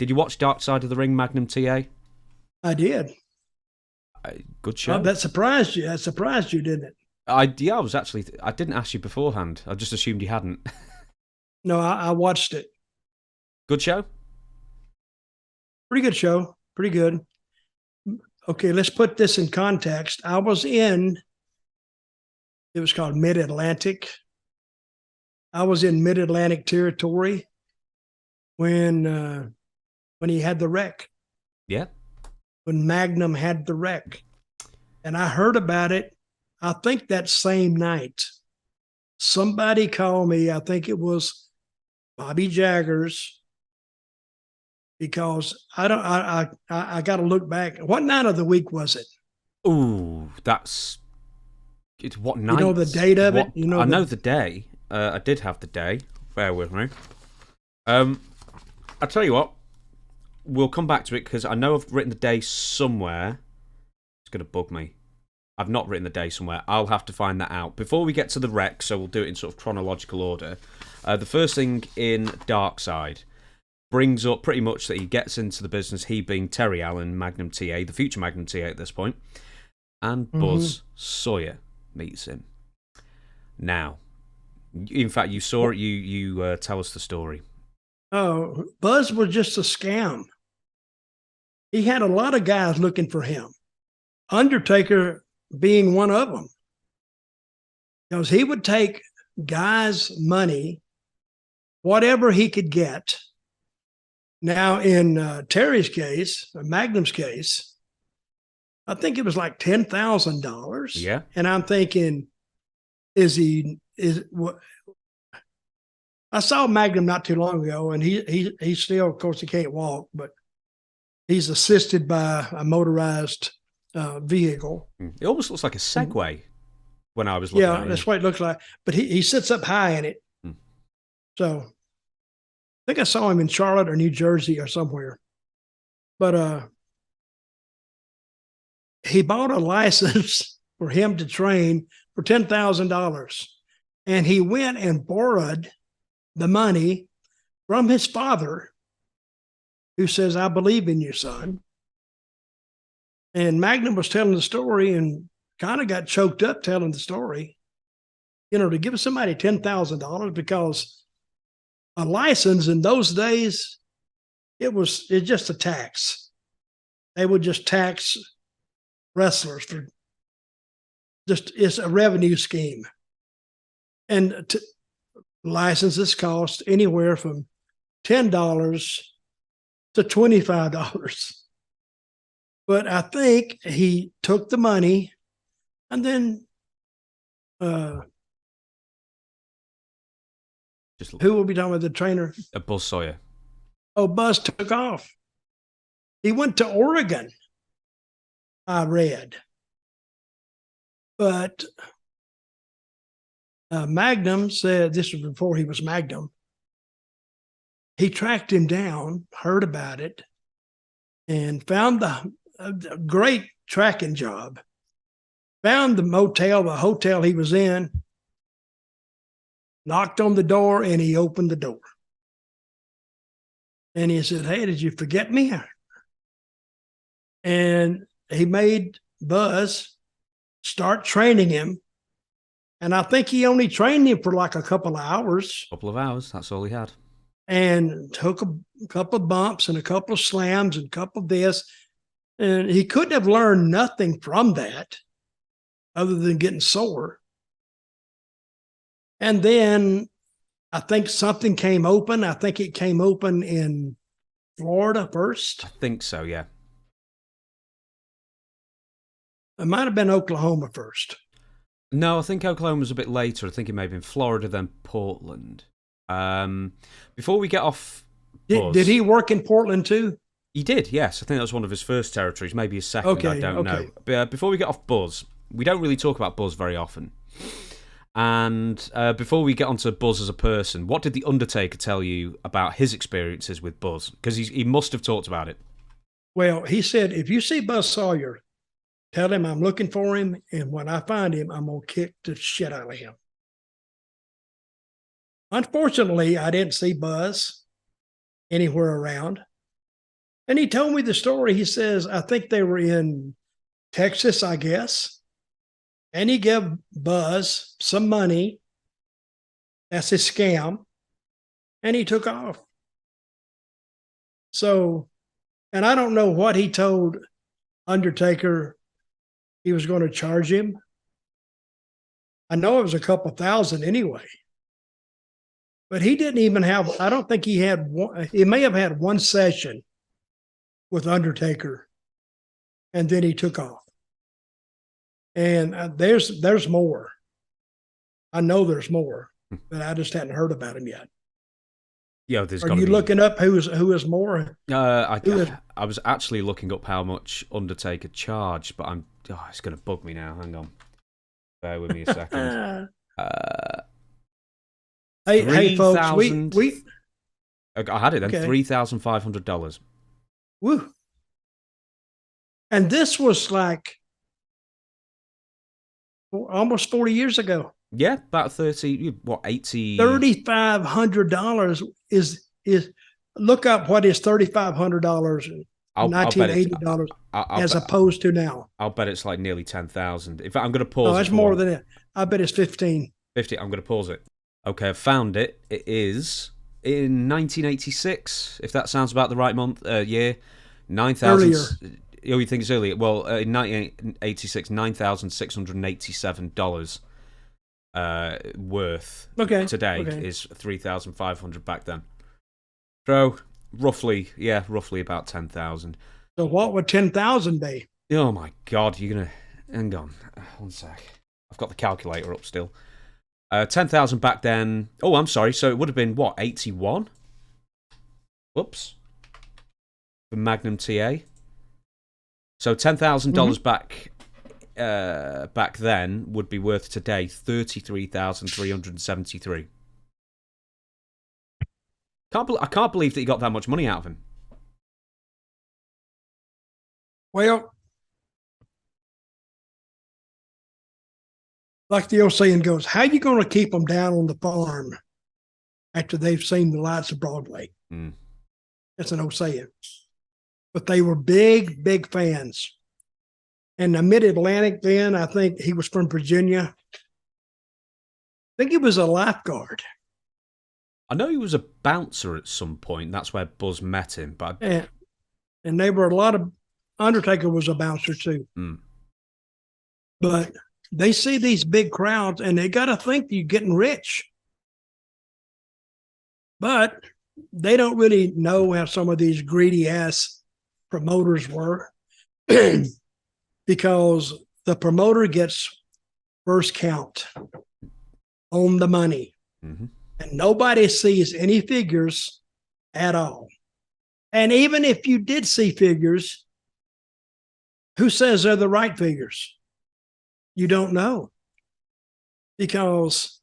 Did you watch Dark Side of the Ring, Magnum TA? I did. Good show. That surprised you. That surprised you, didn't it? Yeah, I was actually. I didn't ask you beforehand. I just assumed you hadn't. No, I watched it. Good show. Pretty good show. Pretty good. Okay, let's put this in context. I was in. It was called Mid-Atlantic. I was in Mid-Atlantic territory when he had the wreck. Yeah. When Magnum had the wreck, and I heard about it. I think that same night, somebody called me. I think it was Bobby Jaggers, because I got to look back. What night of the week was it? Ooh, it's what night? You know the date of it? You know I know the day. I did have the day. Bear with me. I'll tell you what. We'll come back to it because I know I've written the day somewhere. It's going to bug me. I've not written the day somewhere. I'll have to find that out. Before we get to the wreck, so we'll do it in sort of chronological order. The first thing in Dark Side brings up pretty much that he gets into the business, he being Terry Allen, Magnum TA, the future Magnum TA at this point, and Buzz Sawyer meets him. Now, in fact, you saw it. You tell us the story. Oh, Buzz was just a scam. He had a lot of guys looking for him. Undertaker being one of them. Because he would take guys' money, whatever he could get. Now, in Terry's case, Magnum's case, I think it was like $10,000. Yeah. And I'm thinking, I saw Magnum not too long ago, and he still, of course, he can't walk, but he's assisted by a motorized vehicle. It almost looks like a Segway when I was looking at it. Yeah, that's what it looks like. But he sits up high in it. So I think I saw him in Charlotte or New Jersey or somewhere. But he bought a license for him to train for $10,000. And he went and borrowed the money from his father, who says, "I believe in you, son." And Magnum was telling the story and kind of got choked up telling the story. To give somebody $10,000, because a license in those days, it's just a tax. They would just tax wrestlers for it's a revenue scheme. And licenses cost anywhere from $10 to $25. But I think he took the money and then who will be talking about the trainer? Buzz Sawyer. Oh, Buzz took off. He went to Oregon, I read. But Magnum said, this was before he was Magnum, he tracked him down, heard about it, and found a great tracking job. Found the hotel he was in, knocked on the door, and he opened the door. And he said, "Hey, did you forget me?" And he made Buzz start training him. And I think he only trained him for like a couple of hours. That's all he had. And took a couple of bumps and a couple of slams and a couple of this. And he couldn't have learned nothing from that other than getting sore. And then I think something came open. I think it came open in Florida first. I think so, yeah. It might have been Oklahoma first. No, I think Oklahoma was a bit later. I think it may have been Florida, then Portland. Before we get off Buzz, did he work in Portland too? He did, yes. I think that was one of his first territories, maybe his second, I don't know. But before we get off Buzz, we don't really talk about Buzz very often. And before we get onto Buzz as a person, what did The Undertaker tell you about his experiences with Buzz? Because he must have talked about it. Well, he said, if you see Buzz Sawyer, tell him I'm looking for him, and when I find him, I'm going to kick the shit out of him. Unfortunately, I didn't see Buzz anywhere around. And he told me the story. He says, I think they were in Texas, I guess. And he gave Buzz some money. That's his scam. And he took off. So, and I don't know what he told Undertaker he was going to charge him. I know it was a couple thousand anyway. But he didn't even have, I don't think he had one, he may have had one session with Undertaker, and then he took off. And there's more. I know there's more, but I just hadn't heard about him yet. Yeah, there's. Are you looking up who is more? I was actually looking up how much Undertaker charged, but it's going to bug me now. Hang on, bear with me a second. Hey, folks, we I had it then. Okay. $3,500. Woo! And this was like almost 40 years ago. Yeah, about 30. What, 80? $3,500 is look up what is $3,500 $1980 as opposed to now. I'll bet it's like nearly 10,000. In fact, I'm going to pause. Oh, that's more than it. I bet it's 15. 50. I'm going to pause it. Okay, I've found it. It is in 1986, if that sounds about the right year. 9,000. Earlier. Oh, you think it's earlier? Well, in 1986, $9,687 worth today is 3,500 back then. So roughly about 10,000. So what would 10,000 be? Oh my God, you're gonna hang on 1 sec. I've got the calculator up still. 10,000 back then. Oh, I'm sorry. So it would have been what, 81? Whoops. For Magnum TA. So $10,000 back then would be worth today $33,373. I can't believe that you got that much money out of him. Well, like the old saying goes, how you going to keep them down on the farm after they've seen the lights of Broadway? That's an old saying. But they were big, big fans. And the Mid-Atlantic then, I think he was from Virginia. I think he was a lifeguard. I know he was a bouncer at some point. That's where Buzz met him. But and they were a lot of, Undertaker was a bouncer too. But they see these big crowds and they got to think you're getting rich. But they don't really know how some of these greedy ass promoters were because the promoter gets first count on the money. And nobody sees any figures at all. And even if you did see figures, who says they're the right figures? You don't know. Because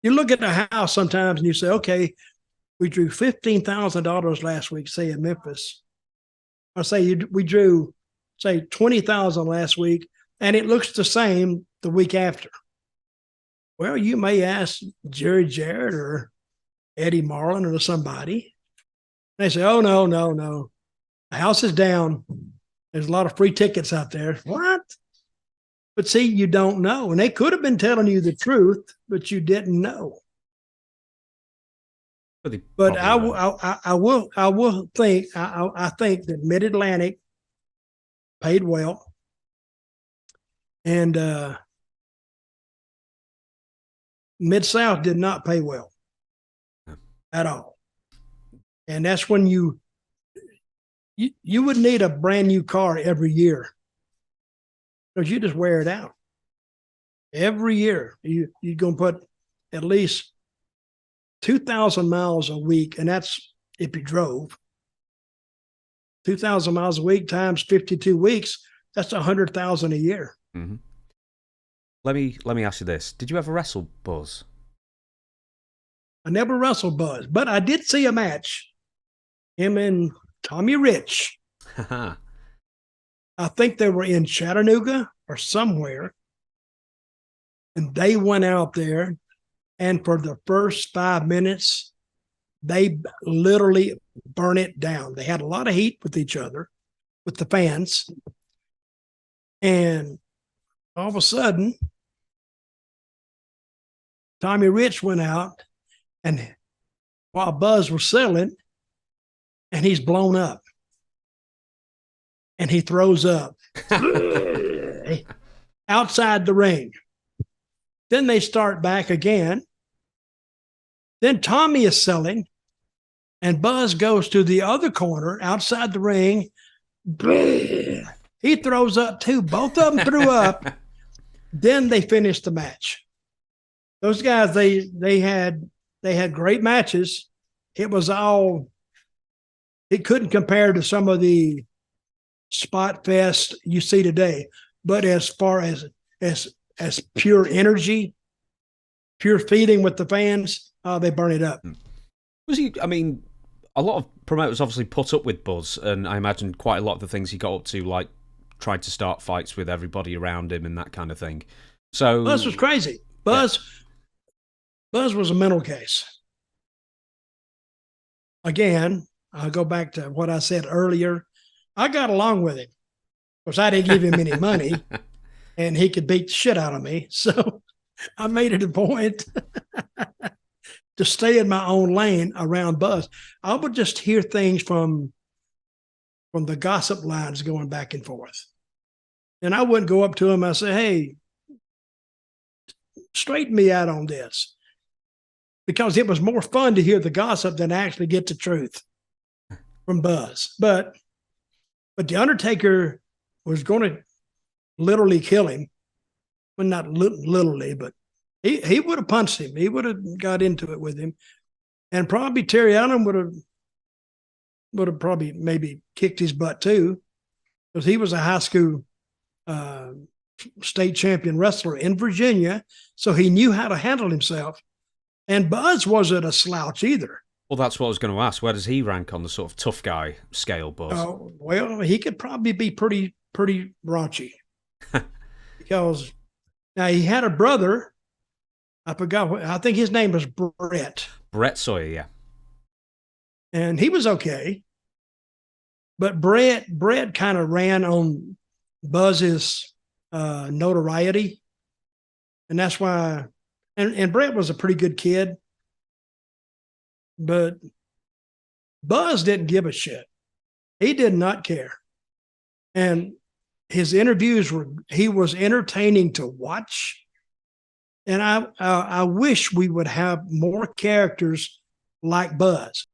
you look at the house sometimes and you say, okay, we drew $15,000 last week, say in Memphis. I say we drew, say, $20,000 last week, and it looks the same the week after. Well, you may ask Jerry Jarrett or Eddie Marlin or somebody. They say, oh, no. The house is down. There's a lot of free tickets out there. What? But see, you don't know. And they could have been telling you the truth, but you didn't know. But I think that Mid-Atlantic paid well. And Mid-South did not pay well at all. And that's when you would need a brand new car every year because you just wear it out. Every year, you're going to put at least 2,000 miles a week, and that's if you drove. 2,000 miles a week times 52 weeks, that's 100,000 a year. Let me ask you this. Did you ever wrestle Buzz? I never wrestled Buzz, but I did see a match. Him and Tommy Rich. I think they were in Chattanooga or somewhere. And they went out there, and for the first 5 minutes, They literally burn it down. They had a lot of heat with each other, with the fans. And all of a sudden, Tommy Rich went out, and while Buzz was selling, and he's blown up. And he throws up outside the ring. Then they start back again. Then Tommy is selling, and Buzz goes to the other corner outside the ring. He throws up too. Both of them threw up. Then they finished the match. Those guys, they had great matches. It couldn't compare to some of the spot fest you see today. But as far as pure energy, pure feeding with the fans, they burn it up. Was he? I mean, a lot of promoters obviously put up with Buzz, and I imagine quite a lot of the things he got up to, like tried to start fights with everybody around him and that kind of thing. So Buzz was crazy. Buzz was a mental case. Again, I'll go back to what I said earlier. I got along with him. Of course, I didn't give him any money, and he could beat the shit out of me. So I made it a point to stay in my own lane around Buzz. I would just hear things from the gossip lines going back and forth. And I wouldn't go up to him. I say, hey, straighten me out on this. Because it was more fun to hear the gossip than actually get the truth from Buzz. But the Undertaker was going to literally kill him. Well, not literally, but he would have punched him. He would have got into it with him. And probably Terry Allen would have probably maybe kicked his butt too, because he was a high school state champion wrestler in Virginia, so he knew how to handle himself. And Buzz wasn't a slouch either. Well, that's what I was going to ask. Where does he rank on the sort of tough guy scale, Buzz? Well, he could probably be pretty raunchy. Because now he had a brother. I forgot. I think his name was Brett. Brett Sawyer, yeah. And he was okay. But Brett kind of ran on Buzz's notoriety. And that's why, and Brett was a pretty good kid. But Buzz didn't give a shit. He did not care. And his interviews he was entertaining to watch. And I wish we would have more characters like Buzz.